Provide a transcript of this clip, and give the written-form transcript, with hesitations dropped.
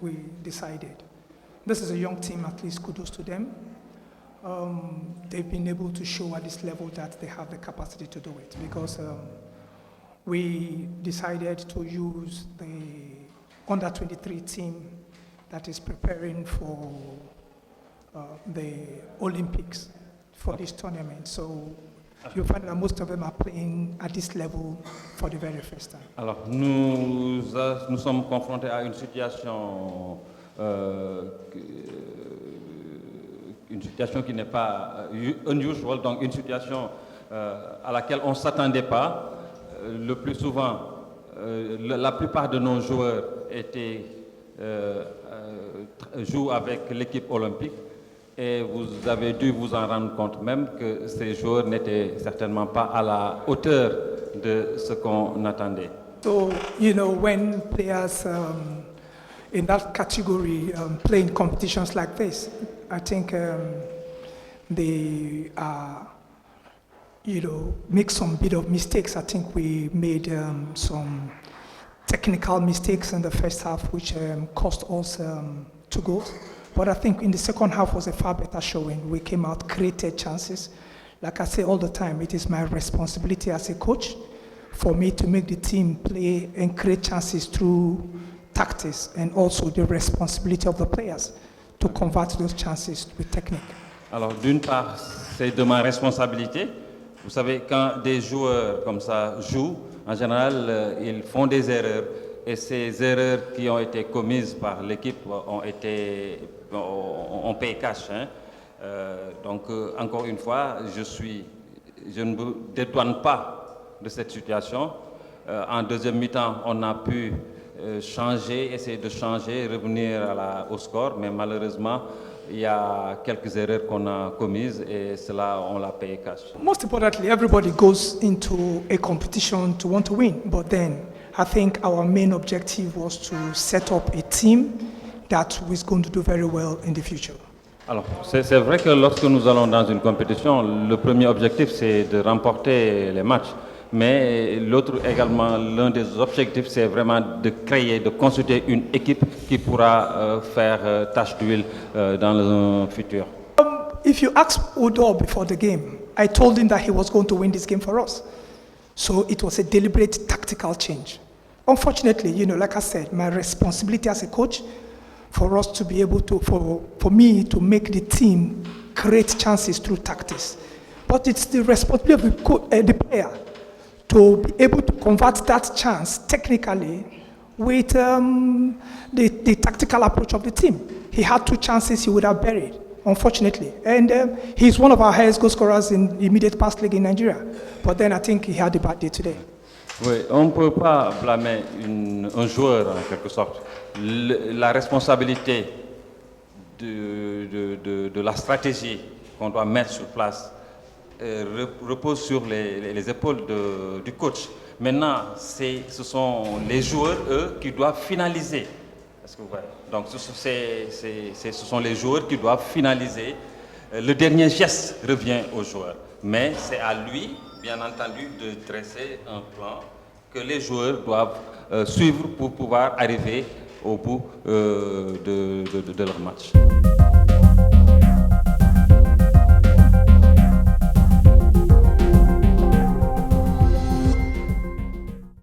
we decided. This is a young team, at least kudos to them. They've been able to show at this level that they have the capacity to do it because we decided to use the under-23 team that is preparing for the Olympics for this tournament. So you find that most of them are playing at this level for the very first time. Alors, nous sommes confrontés à une situation qui n'est pas unusual, donc une situation à laquelle on ne s'attendait pas. Le plus souvent, la plupart de nos joueurs jouent avec l'équipe olympique et vous avez dû vous en rendre compte même que ces joueurs n'étaient certainement pas à la hauteur de ce qu'on attendait. So, when players in that category play in competitions like this, I think they make some bit of mistakes. I think we made some technical mistakes in the first half, which cost us 2 goals. But I think in the second half was a far better showing. We came out, created chances. Like I say all the time, it is my responsibility as a coach for me to make the team play and create chances through tactics, and also the responsibility of the players to convert those chances with technique. Alors d'une part, c'est de ma responsabilité. Vous savez, quand des joueurs comme ça jouent, en général, ils font des erreurs. Et ces erreurs qui ont été commises par l'équipe on paye cash. Donc, encore une fois, je ne me dédouane pas de cette situation. En deuxième mi-temps, on a pu essayer de changer, revenir au score, mais malheureusement, il y a quelques erreurs qu'on a commises et cela, on l'a payé cash. Most importantly, everybody goes into a competition to want to win, but then I think our main objective was to set up a team that was going to do very well in the future. Alors, c'est vrai que lorsque nous allons dans une compétition, le premier objectif, c'est de remporter les matchs. Mais l'un des objectifs, c'est vraiment de créer, de constituer une équipe qui pourra faire tache d'huile dans le futur. If you ask Udo before the game, I told him that he was going to win this game for us. So it was a deliberate tactical change. Unfortunately, like I said, my responsibility as a coach for us to be able to, for me to make the team create chances through tactics. But it's the responsibility of the player to be able to convert that chance technically with the tactical approach of the team. He had 2 chances he would have buried, unfortunately. And he's one of our highest goal scorers in the immediate past league in Nigeria. But then I think he had a bad day today. Oui, on ne peut pas blâmer un joueur en quelque sorte. La responsabilité de la stratégie qu'on doit mettre sur place repose sur les épaules du coach. Maintenant, ce sont les joueurs, eux, qui doivent finaliser. Est-ce que vous voyez? Donc, ce sont les joueurs qui doivent finaliser. Le dernier geste revient au joueur. Mais c'est à lui, bien entendu, de dresser un plan que les joueurs doivent suivre pour pouvoir arriver au bout de leur match.